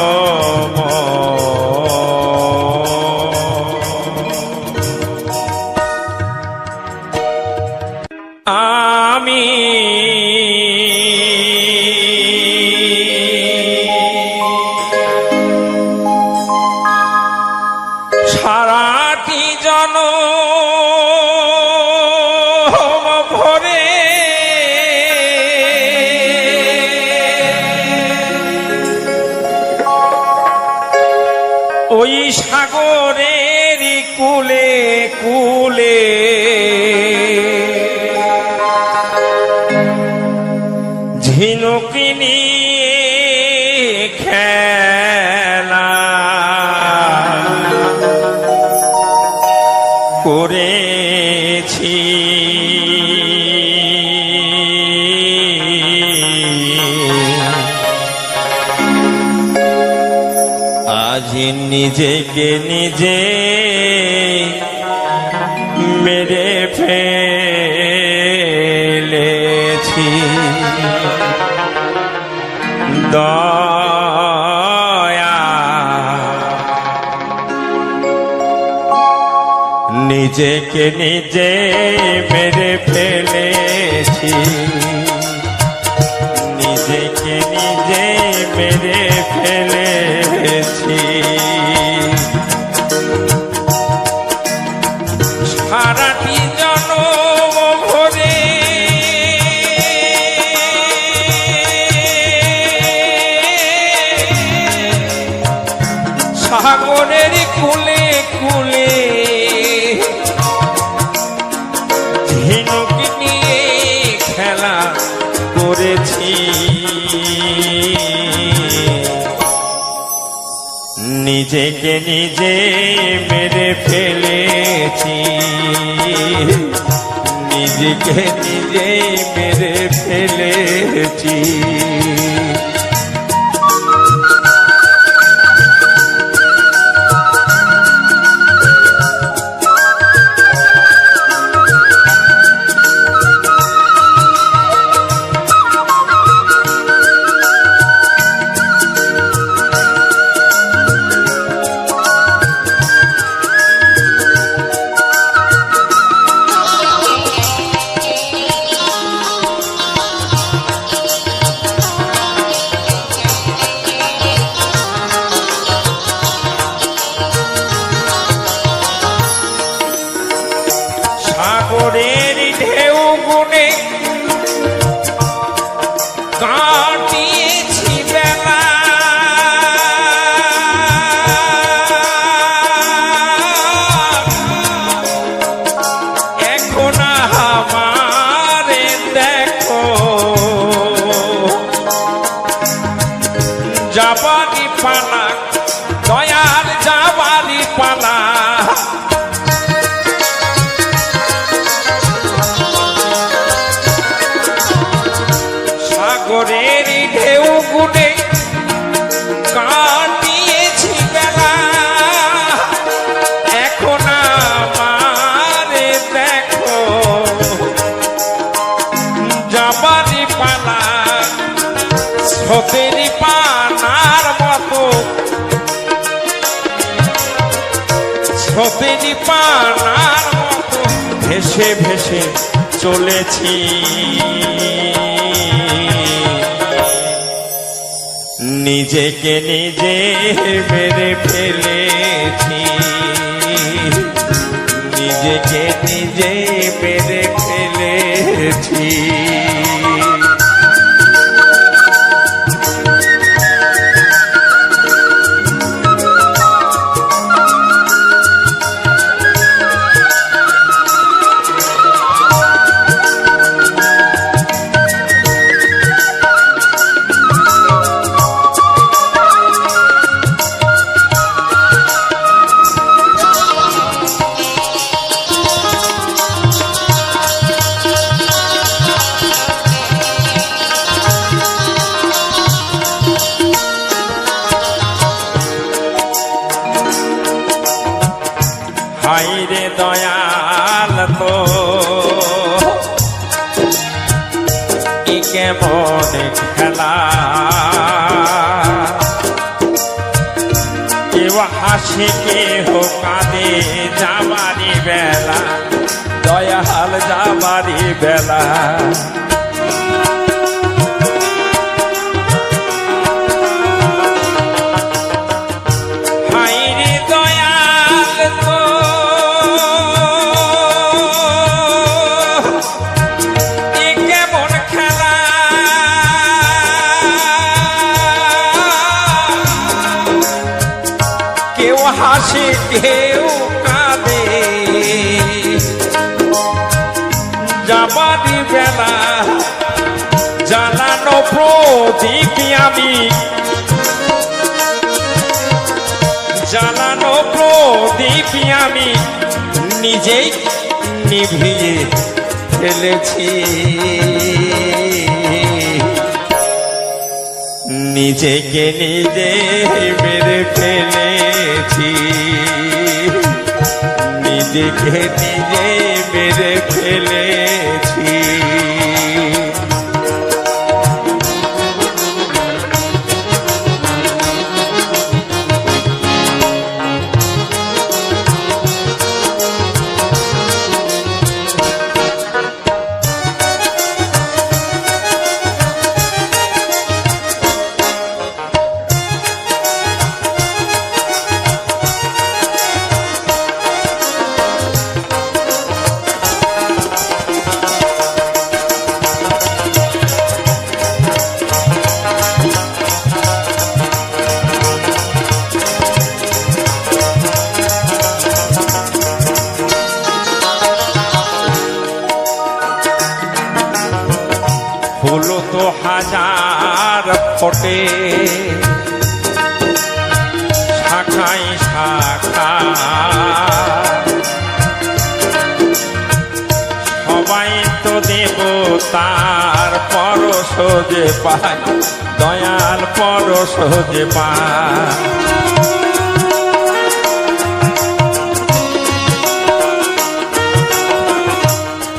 আমি সারাটি জনম ভরে ওই সাগরের কুলে কুলে ঝিনুকি নিয়ে খেলা করেছি। আজ নিজেকে নিজে মেরে ফেলেছি। দয়া নিজেকে নিজে মেরে ফেলেছি, নিজেকে নিজে মেরে ফেলেছি। সারাটি জনম ভরে সাগরের কুলে কুলে ঝিনুক নিয়ে খেলা করেছি। নিজেকে নিজে মেরে ফেলেছি, নিজেকে নিজে মেরে ফেলেছি। সাগরের ঢেউ গুনে কাটিয়েছি বেলা, এখন আমার দেখো যাবারই পালা, স্রোতেরই পানার মতো, স্রোতেরই পানার মতো ভেসে ভেসে চলেছি। নিজেকে নিজে মেরে ফেলেছি, নিজেকে নিজে মেরে ফেলেছি। হাইরে দয়াল তো ই কেমন খেলা, কেউ হাসি কেহ কাঁদে যাবারি বেলা, দয়াল যাবারি বেলা। হাইরে দয়াল তো ই কেমন খেলা, কেউ হাসে কেউ কাঁদে যাবারি বেলা, জ্বালানো প্রদীপ আমি, জ্বালানো প্রদীপ আমি নিজেই নিভিয়ে ফেলেছি। নিজেকে নিজে মেরে ফেলেছি, নিজেকে নিজে মেরে ফেলেছি। ফুল তো হাজার ফোটে শাখায় শাখা, সবাই তো দেবতার পরশ যে পায়, দয়াল পরশ যে পায়।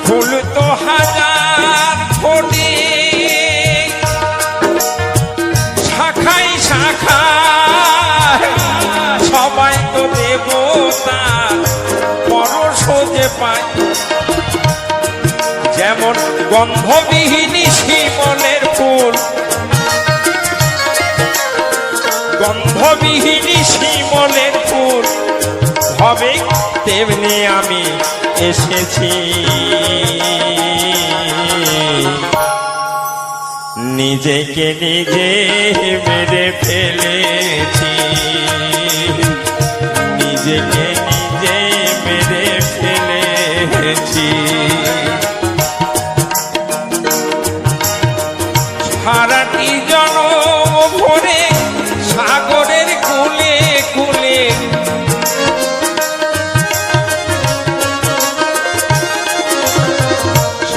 ফুল তো হাজার ফোটে শাখায় শাখায়, সবাই তো দেবতার পরশ যে পায়। যেমন গন্ধবিহীনী শিমলের ফুল, গন্ধবিহীনী শিমলের ফুল হবে, তেমনি আমি এসেছি। নিজেকে নিজে মেরে ফেলেছি, নিজেকে নিজে মেরে ফেলেছি। সারাটি জনম ভরে সাগরের কুলে কুলে,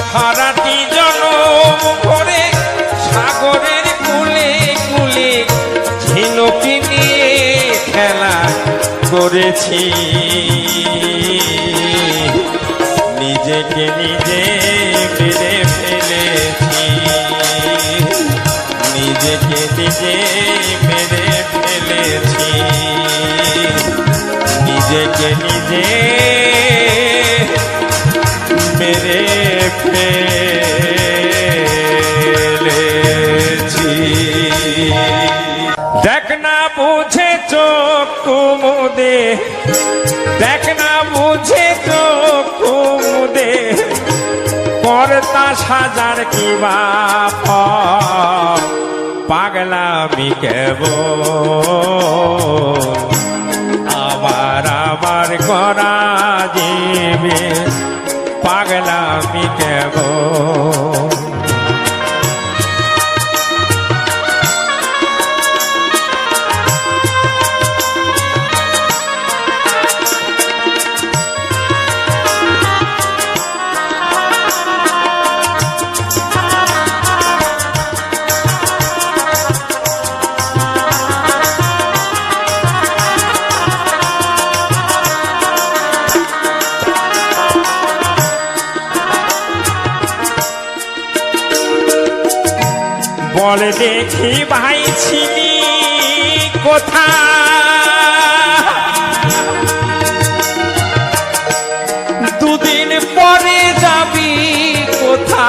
সারাটি জনম ভরে সাগর করেছি নিজেকে নিজে মেরে ফেলেছি নিজেকে নিজে মেরে ফেলেছি নিজেকে নিজে মেরে ফেলেছি দেখ না বুঝে চোখ কুমুদে দেখ না বুঝে চোখ কুমুদে করতা সাজার কি বাপ পাগলামি কেবল আবার আবার করা যাবে পাগলামি কেবল বলে দেখি ভাই ছিলি কোথা দুদিন পরে যাবি কোথা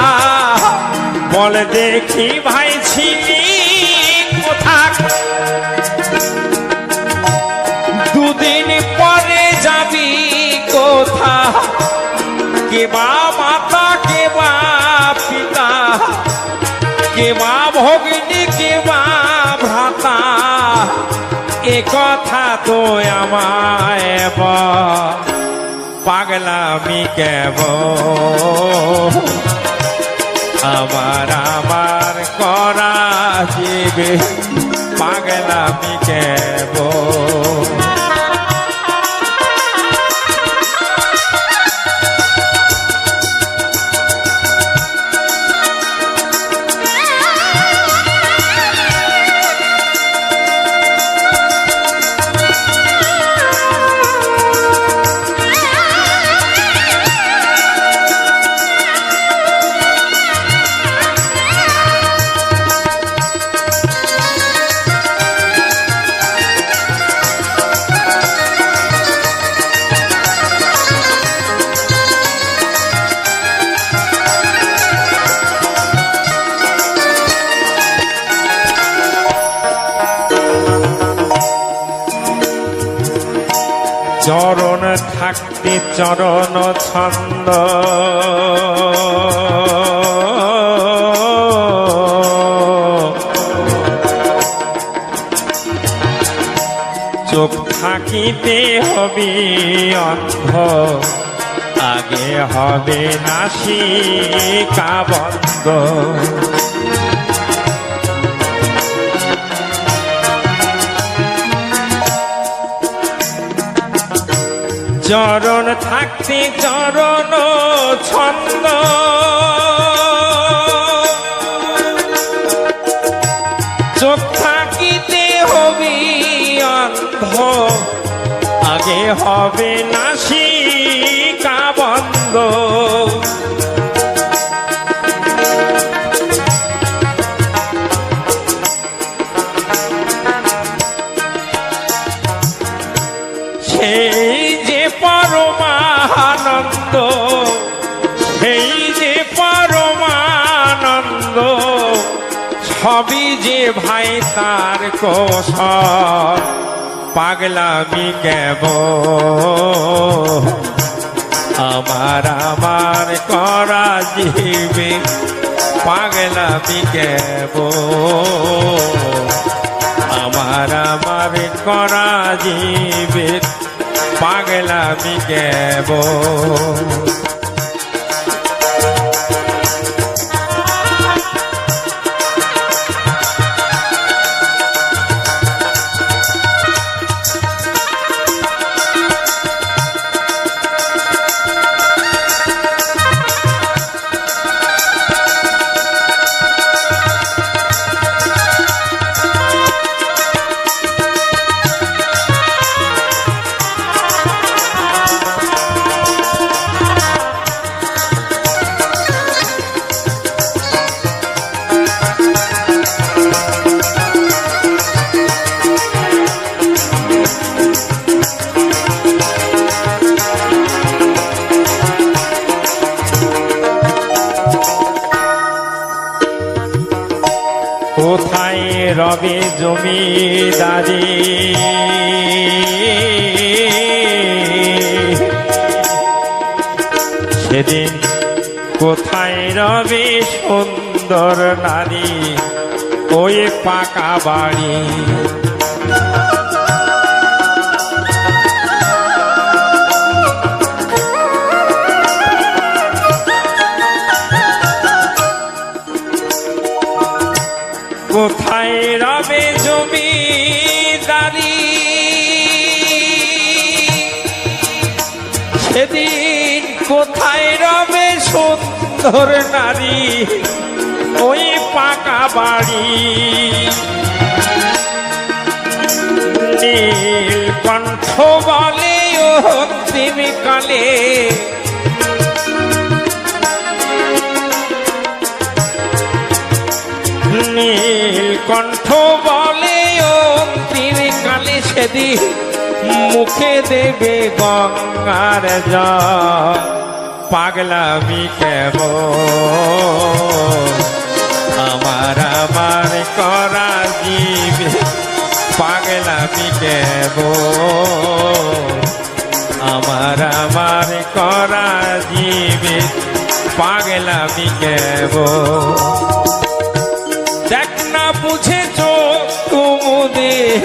বলে দেখি ভাই ছিলি কোথা দুদিন পরে যাবি কোথা কে বা মাতা কে বা পিতা কে বা ভগিনী কে বা ভ্রাতা এ কথা তো আমায় পাগলামি কেবল আমার আমার করা যাবে পাগলামি কেবল চরণ থাকতে চরণ ছন্দ চোখ থাকিতে হবে অন্ধ আগে হবে নাসিকা বন্ধ চরণ থাকতে চরণ ছন্দ চোখ থাকিতে হবে অন্ধ আগে হবে নাসিকা বন্ধ সেই যে পরমানন্দ সেই যে পরমানন্দ সবই যে ভাই তার কৌশল পাগলামি কেবল আমার আমার করা যাবে পাগলামি কেবল আমার আমার করা যাবে পাগলামি কেবল কোথায় রবে জমিদারি সেদিন কোথায় রবে সুন্দর নারী ওই পাকা বাড়ি কোথায় রবে জমিদারি সেদিন কোথায় রবে সুন্দর নারী ওই পাকা বাড়ি নীলকণ্ঠ বলে অন্তিম কালে নীলকণ্ঠ বলে অন্তিম কালে সেদিন মুখে দেবে গঙ্গার জল পাগলামি কেমন আমার করা জীবে পাগলামি কেমন আমার করা জীবে পাগলামি কেমন দেখ না বুঝেছ কুমুদের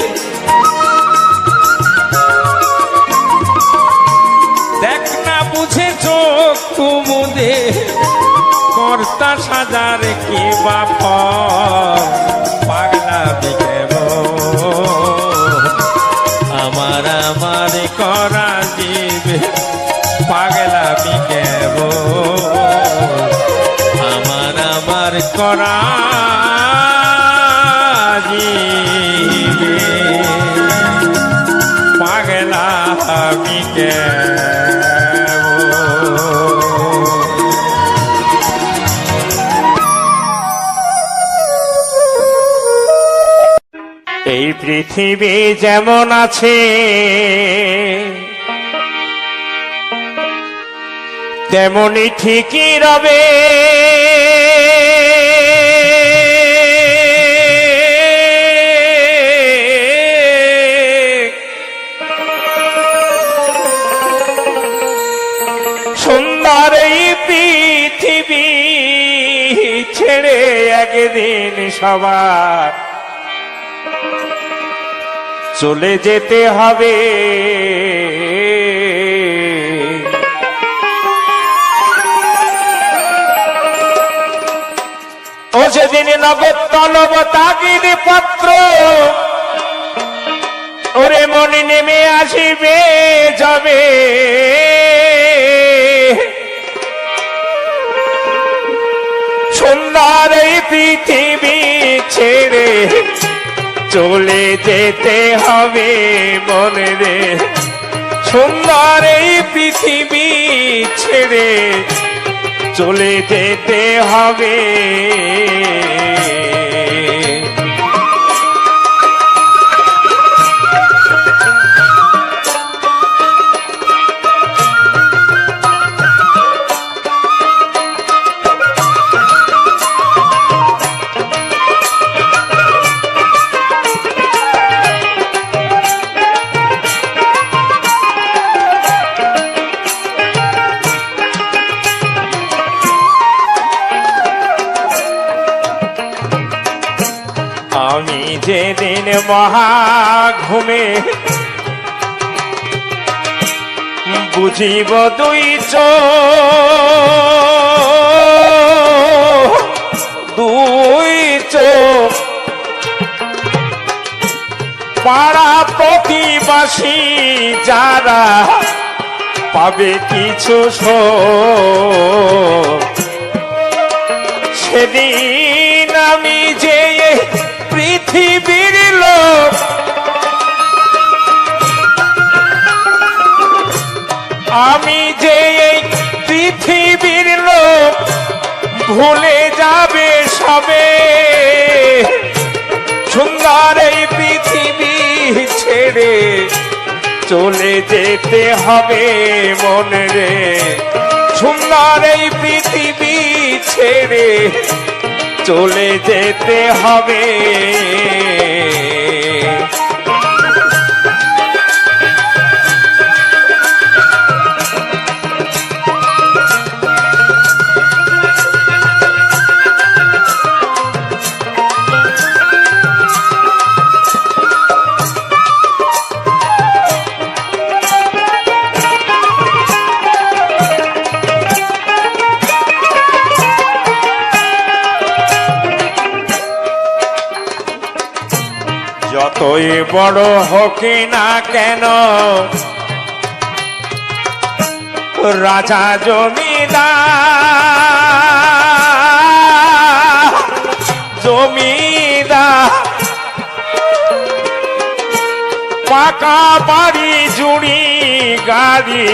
দেখ না বুঝেছ কুমুদের কর্তা সাজার কে বাপ পাগলামি কেমন আমার করা জীবে পাগলামি কেমন আমার করা জীবে পাগলামি এই পৃথিবী যেমন আছে তেমনি ঠিকই রবে সুন্দর এই পৃথিবী ছেড়ে একদিন সবার চলে যেতে হবে ও সেদিন নগদ তলব তাগিদ পত্র ওরে মনে নেমে আসিবে যাবে সুন্দর এই পৃথিবী ছেড়ে চলে যেতে হবে মনে রে সুন্দর এই পৃথিবী ছেড়ে চলে যেতে হবে আমি যেদিন মহা ঘুমে বুঝিব দুই চোখ পাড়া প্রতিবাসী যারা পাবে কিছু সেদিন আমি যে পৃথিবীর লোক আমি যে এই পৃথিবীর লোক ভুলে যাবে সবে সুন্দর এই পৃথিবী ছেড়ে চলে যেতে হবে মনে রে সুন্দর এই পৃথিবী ছেড়ে চলে যেতে হবে। যতই বড় হোক না কেন রাজা জমিদার পাকা বাড়ি জুড়ি গাড়ি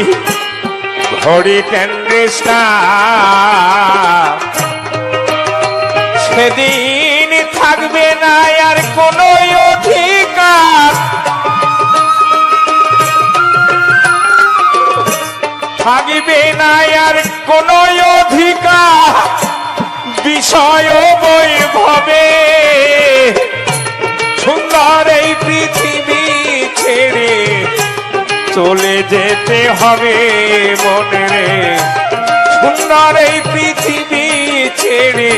ঘড়ি টেন্ডেস্টা সেদিন থাকবে না আর কোনো অধিকার, থাকবে না আর কোনো অধিকার বিষয় বৈভবে। সুন্দর এই পৃথিবী ছেড়ে চলে যেতে হবে মনে রে, সুন্দর এই পৃথিবী ছেড়ে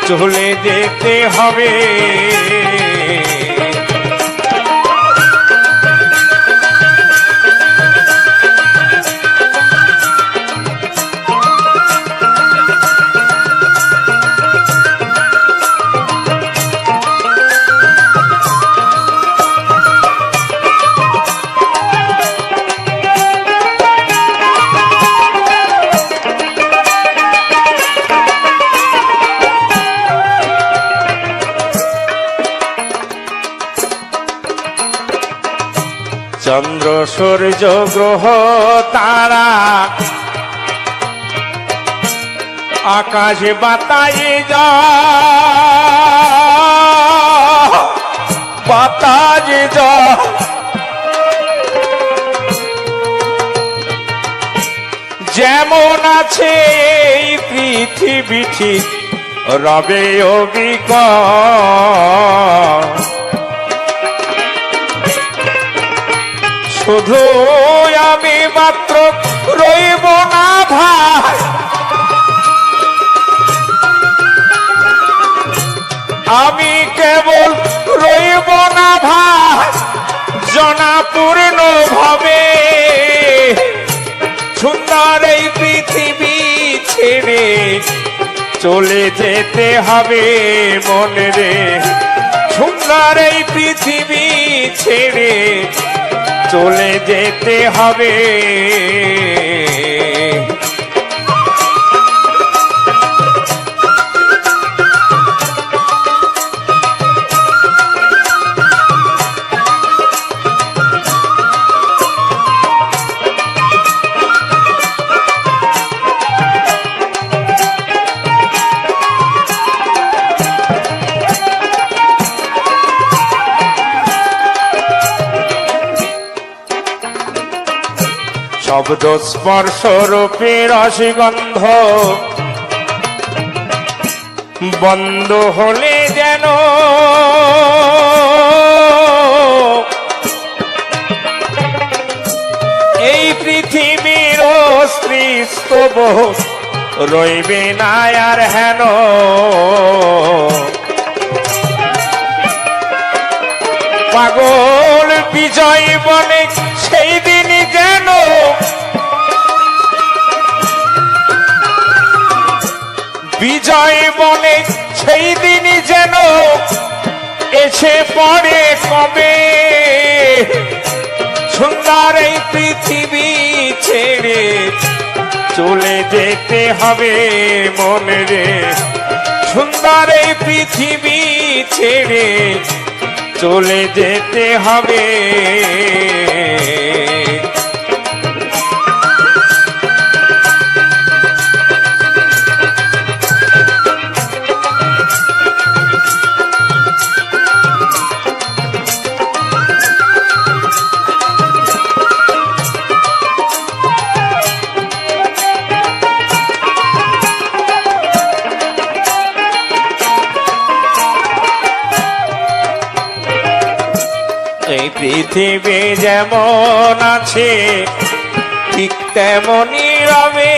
চলে যেতে হবে। চন্দ্র সূর্য গ্রহ তারা আকাশ বাতায়ে বাতায়ে যেমন আছে এই পৃথিবী ঠিক রবে অবিকল। শুধু আমি মাত্র রইব না ভাই, আমি কেবল রইব না ভাই জনাপূর্ণ ভাবে। সুন্দর এই পৃথিবী ছেড়ে চলে যেতে হবে মনে রে, সুন্দর এই পৃথিবী ছেড়ে চলে যেতে হবে। শব্দ স্পর্শ রূপে রসগন্ধ বন্ধ হলে যেন এই পৃথিবীর অস্তিত্ব রইবে না আর হেন। পাগল বিজয় বলে সেই দিনই যেন বিজয় বলে সেই দিনই যেন এসে পড়ে কবে। সুন্দর এই পৃথিবী ছেড়ে চলে যেতে হবে মনে রে, সুন্দর এই পৃথিবী ছেড়ে চলে যেতে হবে। এই পৃথিবী যেমন আছে ঠিক তেমনই রবে।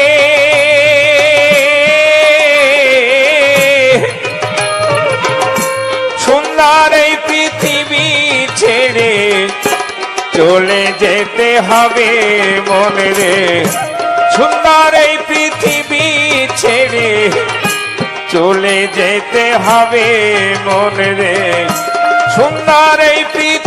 সুন্দর এই পৃথিবী ছেড়ে চলে যেতে হবে মনে রে। সুন্দর এই পৃথিবী ছেড়ে চলে যেতে হবে মনে রে। সুন্দর এই পৃথিবী